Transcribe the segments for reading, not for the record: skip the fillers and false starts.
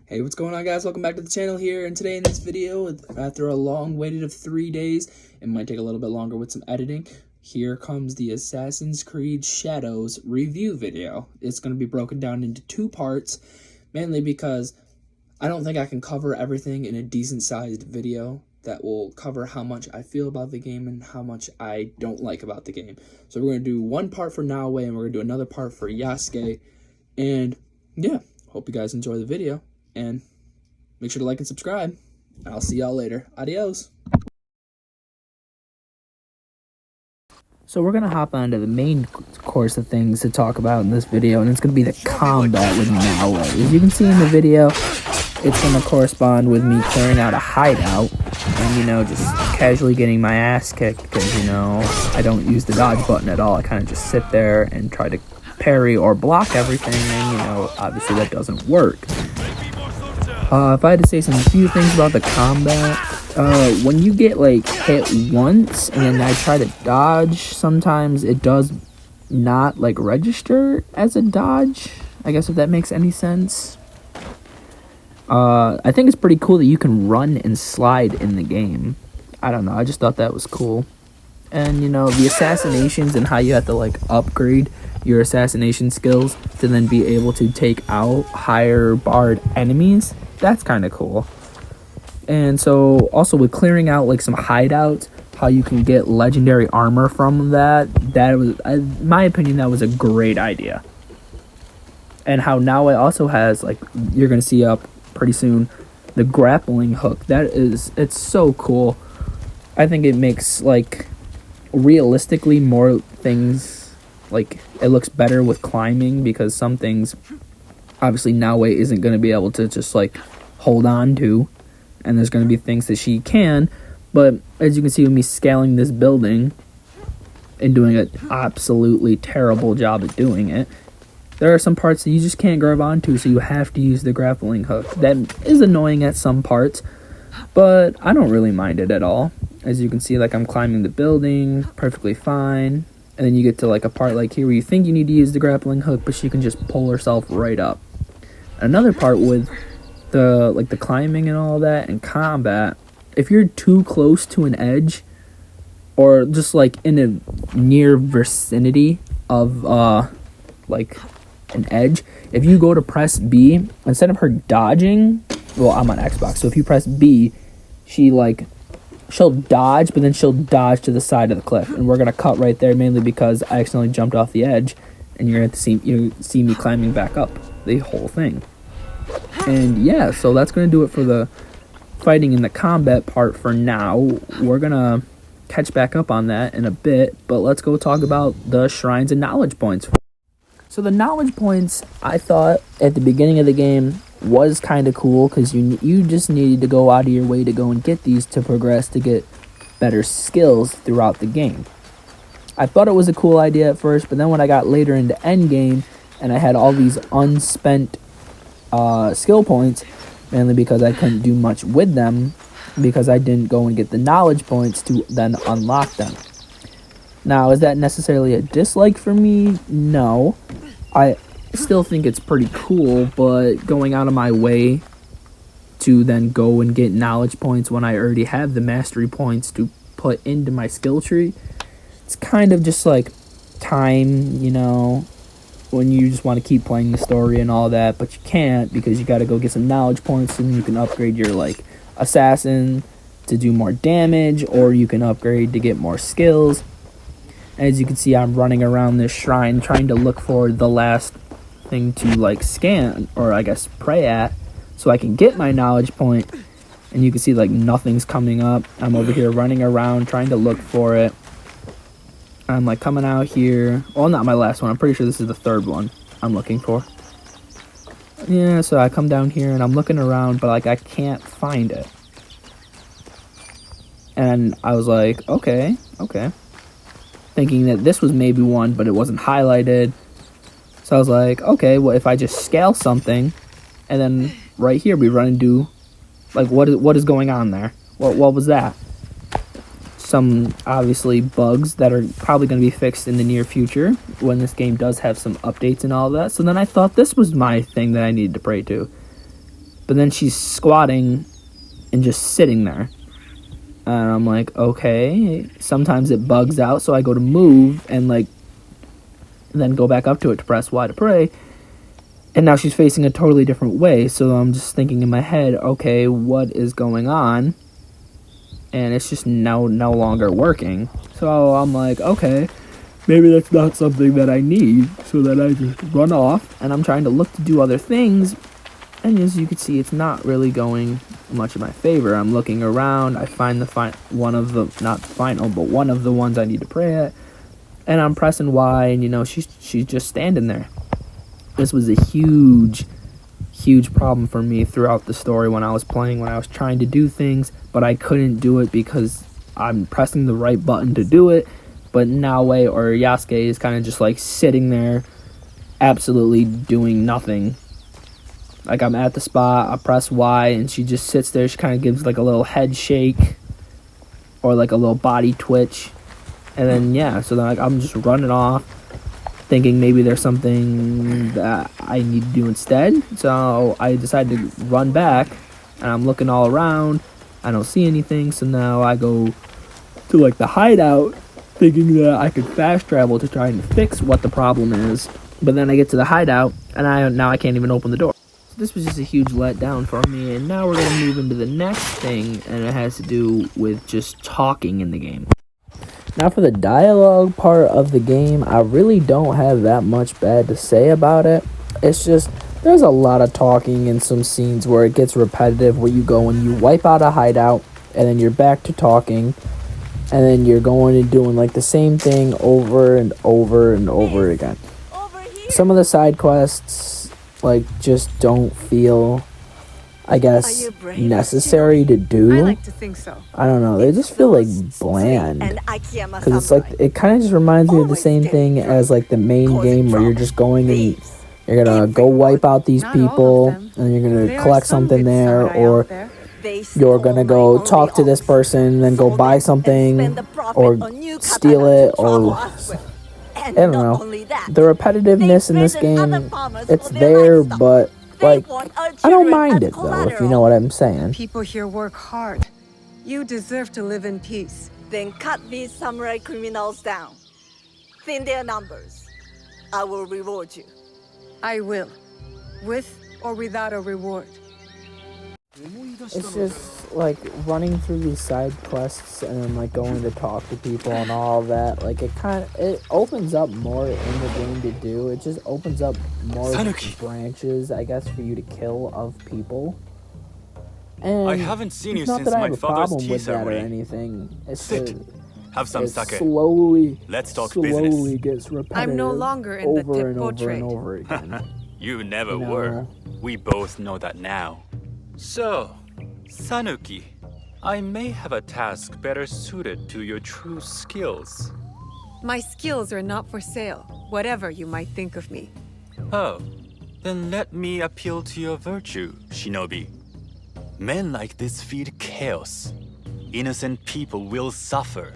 Hey, what's going on, guys? Welcome back to the channel here, and today in this video, after a long wait of 3 days, it might take a little bit longer with some editing, here comes the Assassin's Creed Shadows review video. It's going to be broken down into 2 parts, mainly because I don't think I can cover everything in a decent-sized video that will cover how much I feel about the game and how much I don't like about the game. So we're going to do one part for Naoe, and we're going to do another part for Yasuke, and yeah, hope you guys enjoy the video. And make sure to like and subscribe. I'll see y'all later. Adios. So we're going to hop onto the main course of things to talk about in this video, and it's going to be the combat with Naoe. As you can see in the video, it's going to correspond with me clearing out a hideout and, just casually getting my ass kicked because, I don't use the dodge button at all. I kind of just sit there and try to parry or block everything, and, obviously that doesn't work. If I had to say some few things about the combat, when you get hit once and then I try to dodge, sometimes it does not register as a dodge, I guess, if that makes any sense. I think it's pretty cool that you can run and slide in the game. I don't know, I just thought that was cool. And the assassinations and how you have to upgrade your assassination skills to then be able to take out higher barred enemies, that's kind of cool. And so also with clearing out some hideouts, how you can get legendary armor from that was, in my opinion, that was a great idea. And how Naoe also has, you're going to see up pretty soon, the grappling hook. It's so cool. I think it makes realistically more things, it looks better with climbing, because some things obviously Naoe isn't going to be able to just hold on to, and there's going to be things that she can. But as you can see with me scaling this building and doing an absolutely terrible job at doing it, there are some parts that you just can't grab onto, so you have to use the grappling hook. That is annoying at some parts, but I don't really mind it at all. As you can see, I'm climbing the building perfectly fine, and then you get to a part here where you think you need to use the grappling hook, but she can just pull herself right up. Another part with the climbing and all that and combat, if you're too close to an edge or just in a near vicinity of an edge, if you go to press B, instead of her dodging, well, I'm on Xbox, so if you press B, she'll dodge, but then she'll dodge to the side of the cliff, and we're gonna cut right there, mainly because I accidentally jumped off the edge, and you're going to see me climbing back up the whole thing. And yeah, so that's gonna do it for the fighting and the combat part for now. We're gonna catch back up on that in a bit, but let's go talk about the shrines and knowledge points. So the knowledge points, I thought at the beginning of the game was kind of cool, because you just needed to go out of your way to go and get these to progress, to get better skills throughout the game. I thought it was a cool idea at first, but then when I got later into endgame and I had all these unspent skill points, mainly because I couldn't do much with them because I didn't go and get the knowledge points to then unlock them. Now, is that necessarily a dislike for me? No. I still think it's pretty cool, but going out of my way to then go and get knowledge points when I already have the mastery points to put into my skill tree, it's kind of just time, when you just want to keep playing the story and all that, but you can't, because you got to go get some knowledge points, and you can upgrade your assassin to do more damage, or you can upgrade to get more skills. As you can see, I'm running around this shrine trying to look for the last thing to scan, or I guess pray at, so I can get my knowledge point. And you can see nothing's coming up. I'm over here running around trying to look for it. I'm coming out here. Well, not my last one. I'm pretty sure this is the third one I'm looking for. Yeah, so I come down here and I'm looking around, but I can't find it. And I was okay. Thinking that this was maybe one, but it wasn't highlighted. So I was okay, well, if I just scale something, and then right here we run into, what is going on there? What was that? Some, obviously, bugs that are probably going to be fixed in the near future when this game does have some updates and all that. So then I thought this was my thing that I needed to pray to. but then she's squatting and just sitting there. And I'm like, okay. Sometimes it bugs out, so I go to move and like then go back up to it to press Y to pray. And now she's facing a totally different way, so I'm just thinking in my head, okay, what is going on? And it's just no longer working. So I'm like, okay, maybe that's not something that I need, so then I just run off, and I'm trying to look to do other things, and as you can see, it's not really going much in my favor. I'm looking around, I find one of the ones I need to pray at, and I'm pressing Y, and she's just standing there. This was a huge problem for me throughout the story when I was playing, when I was trying to do things, but I couldn't do it because I'm pressing the right button to do it, but Naoe or Yasuke is kind of just like sitting there, absolutely doing nothing. Like I'm at the spot, I press Y, and she just sits there, she kind of gives like a little head shake, or like a little body twitch, and then so then like I'm just running off, thinking maybe there's something that I need to do instead. So I decided to run back, and I'm looking all around. I don't see anything, so now I go to like the hideout, thinking that I could fast travel to try and fix what the problem is. But then I get to the hideout, and I can't even open the door. So this was just a huge letdown for me, and now we're going to move into the next thing, and it has to do with just talking in the game. Now for the dialogue part of the game, I really don't have that much bad to say about it. It's just, there's a lot of talking in some scenes where it gets repetitive, where you go and you wipe out a hideout, and then you're back to talking, and then you're going and doing like the same thing over and over and over again. Some of the side quests like just don't feel, I guess, necessary to do. I like to think so. I don't know, they just feel like bland. Because it's like, it kind of just reminds me of the same thing as like the main game, where you're just going and you're gonna go wipe out these people, and you're gonna collect something there, or you're gonna go talk to this person, then go buy something, or steal it, or I don't know. The repetitiveness in this game, it's there, but like, I don't mind it though, if you know what I'm saying. People here work hard. You deserve to live in peace. Then cut these samurai criminals down. Thin their numbers. I will reward you. I will. With or without a reward. It's just like running through these side quests and then like going to talk to people and all that. Like it opens up more in the game to do. It just opens up more branches, I guess, for you to kill of people. And I haven't seen you not since that I my have a father's problem tea with that or ceremony. anything. It's Sit. just, Have some it sake. slowly Let's talk slowly business. gets repetitive. I'm no longer in the over and Tippo over trade. and over again. You never You know. were. We both know that now. So, Sanuki, I may have a task better suited to your true skills. My skills are not for sale, whatever you might think of me. Oh, then let me appeal to your virtue, Shinobi. Men like this feed chaos. Innocent people will suffer.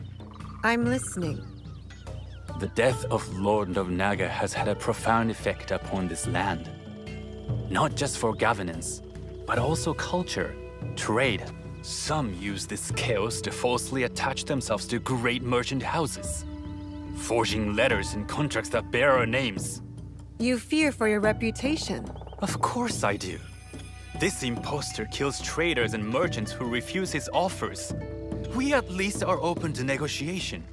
I'm listening. The death of Lord Nobunaga has had a profound effect upon this land. Not just for governance, but also culture, trade. Some use this chaos to falsely attach themselves to great merchant houses, forging letters and contracts that bear our names. You fear for your reputation. Of course I do. This impostor kills traders and merchants who refuse his offers. We at least are open to negotiation.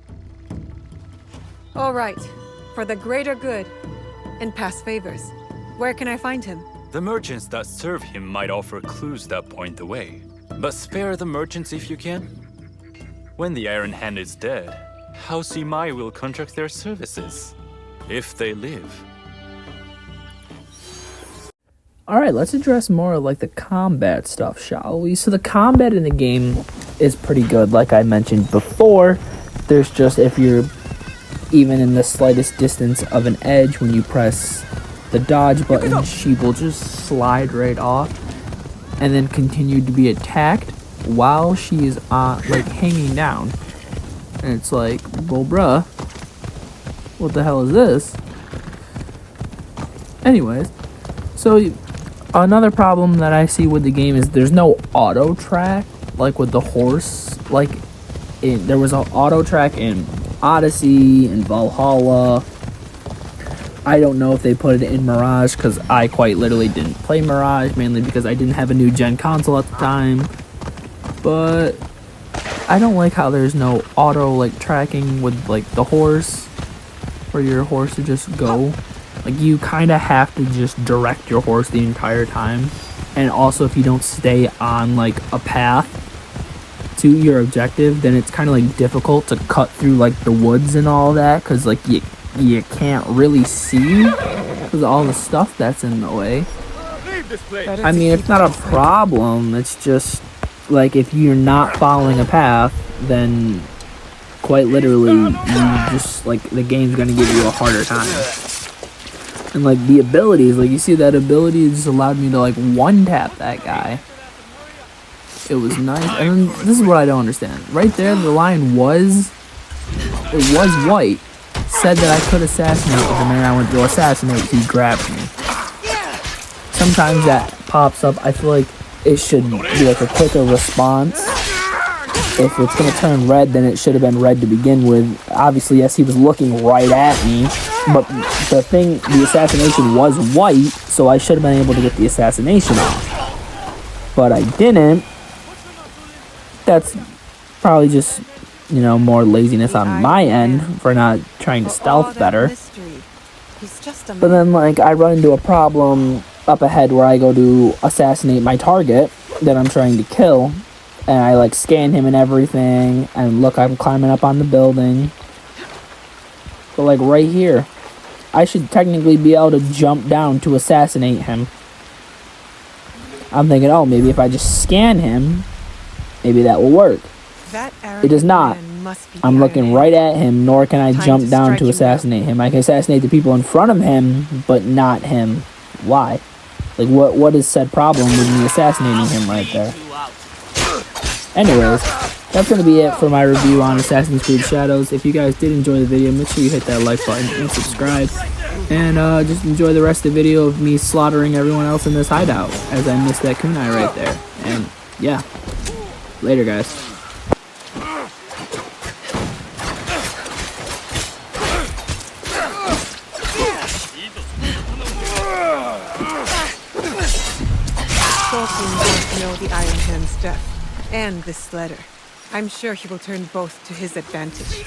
All right, for the greater good and past favors. Where can I find him? The merchants that serve him might offer clues that point the way. But spare the merchants if you can. When the Iron Hand is dead, House Imai will contract their services. If they live. Alright, let's address more of like the combat stuff, shall we? So the combat in the game is pretty good, like I mentioned before. There's just, if you're even in the slightest distance of an edge, when you press the dodge button, she will just slide right off and then continue to be attacked while she is like hanging down. And it's like, well, bruh, what the hell is this? Anyways, so Another problem that I see with the game is there's no auto track like with the horse. Like there was an auto track in Odyssey and Valhalla. I don't know if they put it in Mirage because I quite literally didn't play Mirage, mainly because I didn't have a new gen console at the time. But I don't like how there's no auto like tracking with like the horse, where your horse would just go. Like you kind of have to just direct your horse the entire time. And also if you don't stay on like a path to your objective, then it's kind of like difficult to cut through like the woods and all that, because like you can't really see because of all the stuff that's in the way. I mean, it's not a problem, it's just like if you're not following a path, then quite literally you just like the game's gonna give you a harder time. And like the abilities, like you see that ability just allowed me to like one tap that guy. It was nice. And then, this is what I don't understand. Right there, the line was white. Said that I could assassinate, but the minute I went to assassinate, he grabbed me. Sometimes that pops up. I feel like it should be like a quicker response. If it's gonna turn red, then it should have been red to begin with. Obviously, yes, he was looking right at me, but the assassination was white, so I should have been able to get the assassination off. But I didn't. That's probably just, you know, more laziness on my end for not trying to stealth better. But then, like, I run into a problem up ahead where I go to assassinate my target that I'm trying to kill, and I, like, scan him and everything, and look, I'm climbing up on the building. But, like, right here, I should technically be able to jump down to assassinate him. I'm thinking, oh, maybe if I just scan him, maybe that will work. It does not. I'm looking right at him, nor can I jump down to assassinate him. I can assassinate the people in front of him, but not him. Why? Like, what is said problem with me assassinating him right there? Anyways, that's going to be it for my review on Assassin's Creed Shadows. If you guys did enjoy the video, make sure you hit that like button and subscribe. And just enjoy the rest of the video of me slaughtering everyone else in this hideout, as I missed that kunai right there. And, yeah. Later, guys. Thorfinn wants to know the Iron Hand's death, and this letter. I'm sure he will turn both to his advantage.